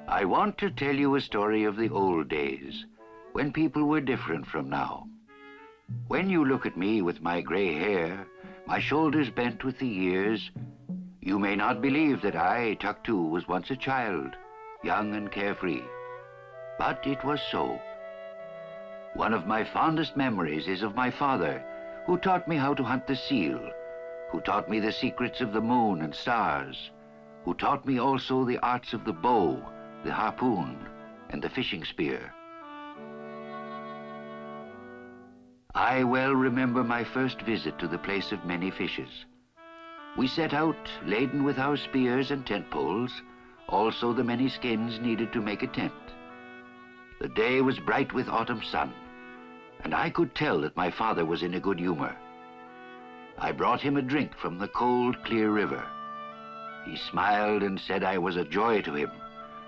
I want to tell you a story of the old days, when people were different from now. When you look at me with my gray hair, my shoulders bent with the years, you may not believe that I, Tuktu, was once a child, young and carefree. But it was so. One of my fondest memories is of my father, who taught me how to hunt the seal, who taught me the secrets of the moon and stars, who taught me also the arts of the bow, the harpoon, and the fishing spear. I well remember my first visit to the place of many fishes. We set out laden with our spears and tent poles, also the many skins needed to make a tent. The day was bright with autumn sun, and I could tell that my father was in a good humor. I brought him a drink from the cold, clear river. He smiled and said I was a joy to him,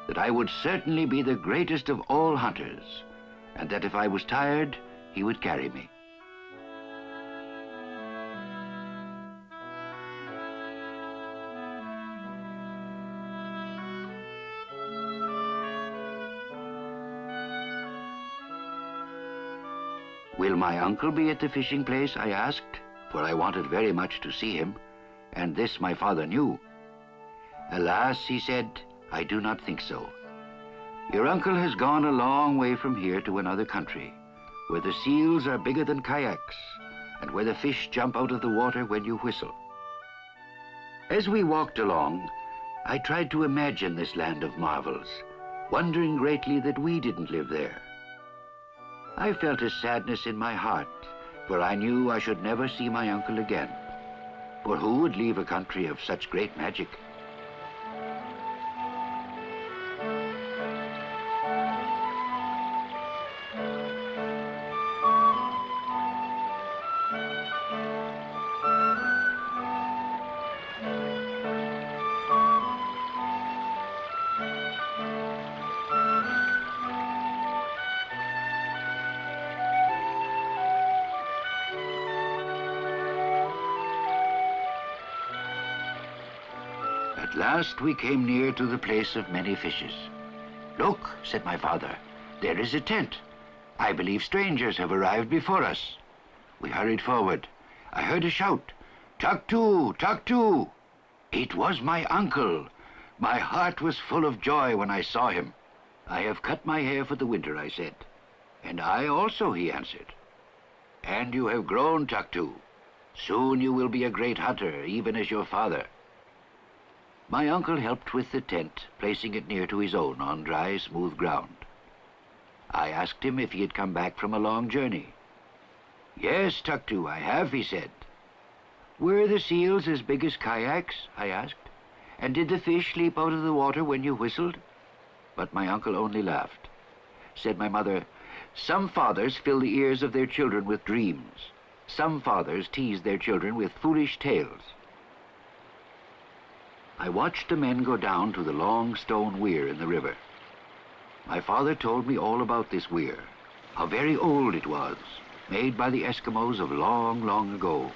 that I would certainly be the greatest of all hunters, and that if I was tired, he would carry me. Will my uncle be at the fishing place? I asked, for I wanted very much to see him, and this my father knew. Alas, he said, I do not think so. Your uncle has gone a long way from here to another country, where the seals are bigger than kayaks, and where the fish jump out of the water when you whistle. As we walked along, I tried to imagine this land of marvels, wondering greatly that we didn't live there. I felt a sadness in my heart, for I knew I should never see my uncle again. For who would leave a country of such great magic? At last we came near to the place of many fishes. Look, said my father, there is a tent. I believe strangers have arrived before us. We hurried forward. I heard a shout, Tuktu, Tuktu! It was my uncle. My heart was full of joy when I saw him. I have cut my hair for the winter, I said. And I also, he answered. And you have grown, Tuktu. Soon you will be a great hunter, even as your father. My uncle helped with the tent, placing it near to his own on dry, smooth ground. I asked him if he had come back from a long journey. Yes, Tuktu, I have, he said. Were the seals as big as kayaks? I asked. And did the fish leap out of the water when you whistled? But my uncle only laughed. Said my mother, some fathers fill the ears of their children with dreams. Some fathers tease their children with foolish tales. I watched the men go down to the long stone weir in the river. My father told me all about this weir, how very old it was, made by the Eskimos of long, long ago.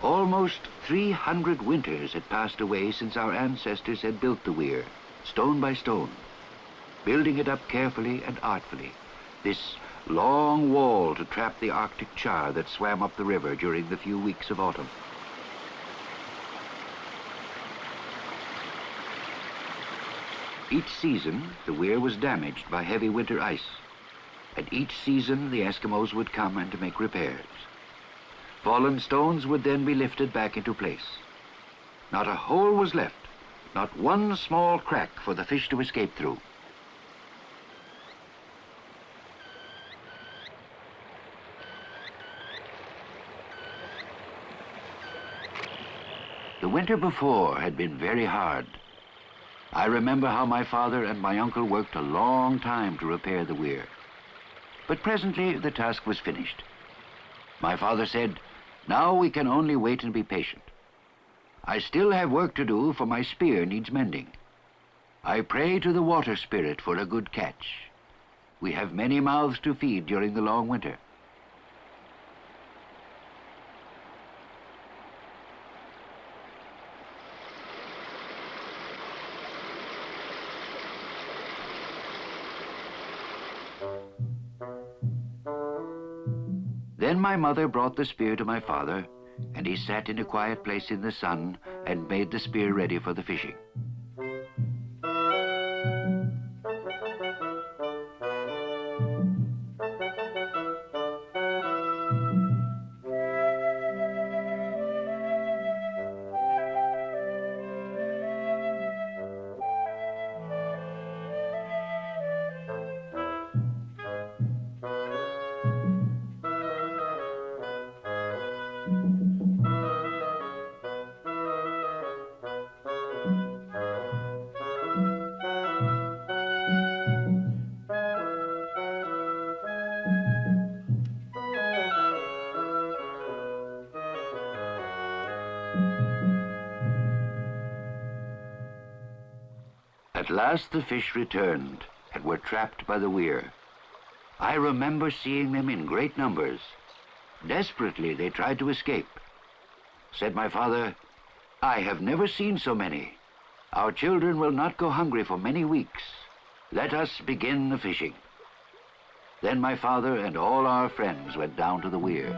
Almost 300 winters had passed away since our ancestors had built the weir, stone by stone, building it up carefully and artfully, this long wall to trap the Arctic char that swam up the river during the few weeks of autumn. Each season, the weir was damaged by heavy winter ice, and each season the Eskimos would come and make repairs. Fallen stones would then be lifted back into place. Not a hole was left, not one small crack for the fish to escape through. The winter before had been very hard. I remember how my father and my uncle worked a long time to repair the weir. But presently the task was finished. My father said, now we can only wait and be patient. I still have work to do, for my spear needs mending. I pray to the water spirit for a good catch. We have many mouths to feed during the long winter. Then my mother brought the spear to my father, and he sat in a quiet place in the sun and made the spear ready for the fishing. At last the fish returned and were trapped by the weir. I remember seeing them in great numbers. Desperately they tried to escape. Said my father, "I have never seen so many. Our children will not go hungry for many weeks. Let us begin the fishing." Then my father and all our friends went down to the weir.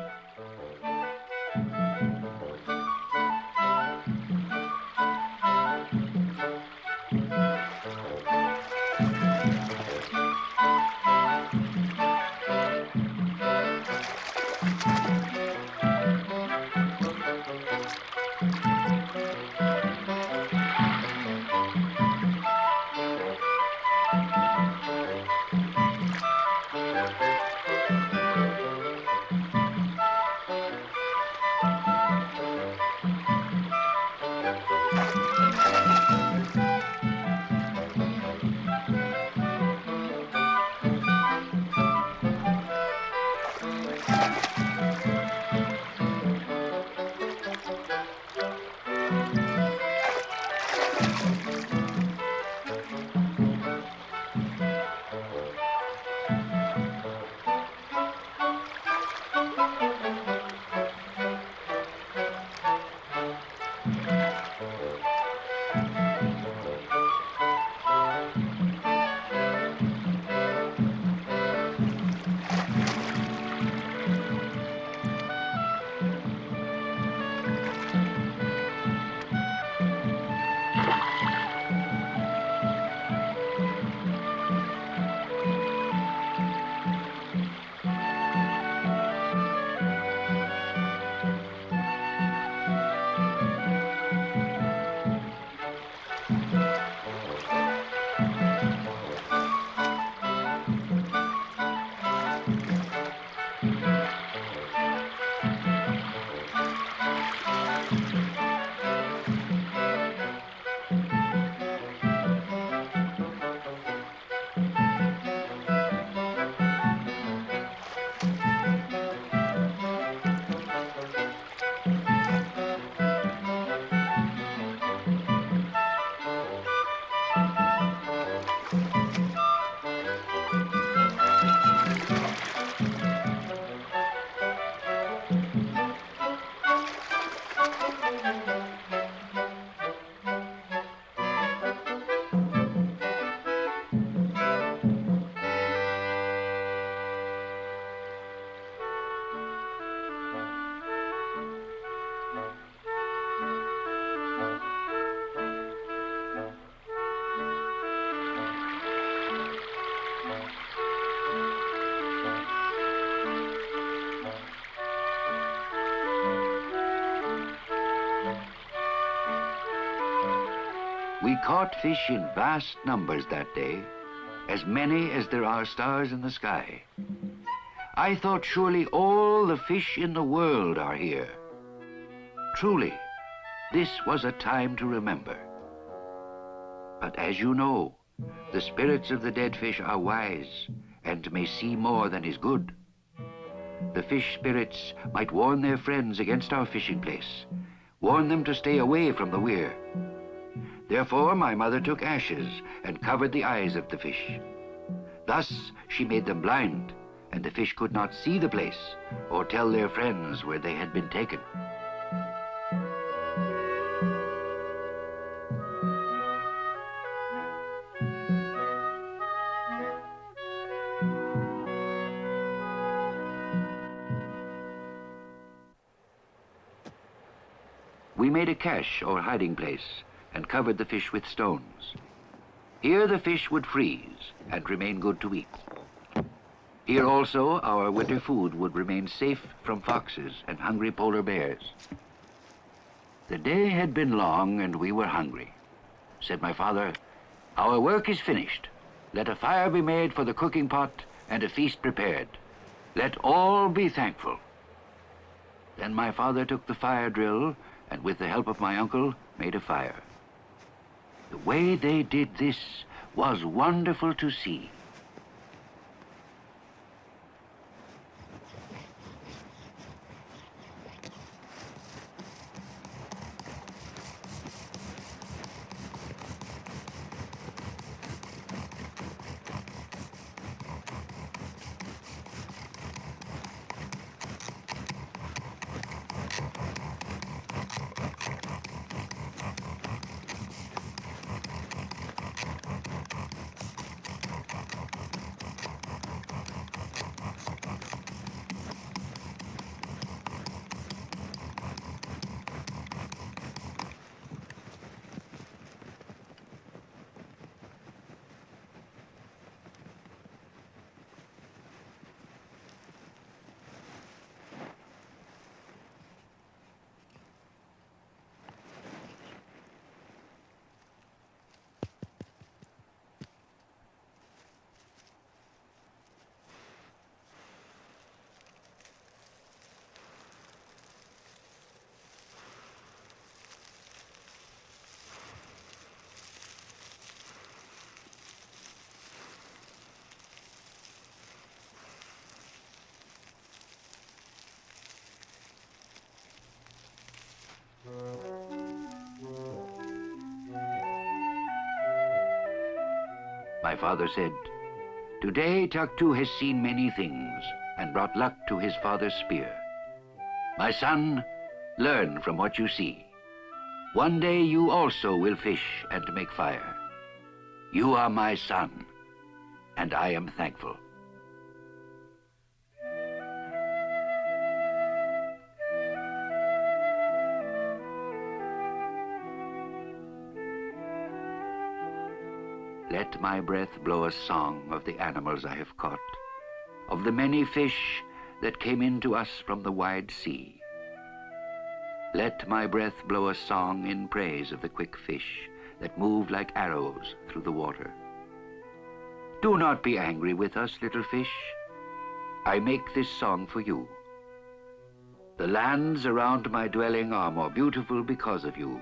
We caught fish in vast numbers that day, as many as there are stars in the sky. I thought surely all the fish in the world are here. Truly, this was a time to remember. But as you know, the spirits of the dead fish are wise and may see more than is good. The fish spirits might warn their friends against our fishing place, warn them to stay away from the weir. Therefore my mother took ashes and covered the eyes of the fish. Thus she made them blind, and the fish could not see the place or tell their friends where they had been taken. we made a cache or hiding place and covered the fish with stones. Here the fish would freeze and remain good to eat. Here also our winter food would remain safe from foxes and hungry polar bears. The day had been long and we were hungry. Said my father, "Our work is finished. Let a fire be made for the cooking pot and a feast prepared. Let all be thankful." Then my father took the fire drill and with the help of my uncle made a fire. The way they did this was wonderful to see. My father said, "Today Taktu has seen many things and brought luck to his father's spear. My son, learn from what you see. One day you also will fish and make fire. You are my son, and I am thankful." Let my breath blow a song of the animals I have caught, of the many fish that came in to us from the wide sea. Let my breath blow a song in praise of the quick fish that moved like arrows through the water. Do not be angry with us, little fish. I make this song for you. The lands around my dwelling are more beautiful because of you,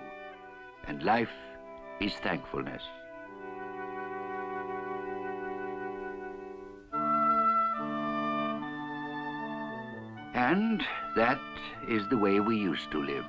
and life is thankfulness. And that is the way we used to live.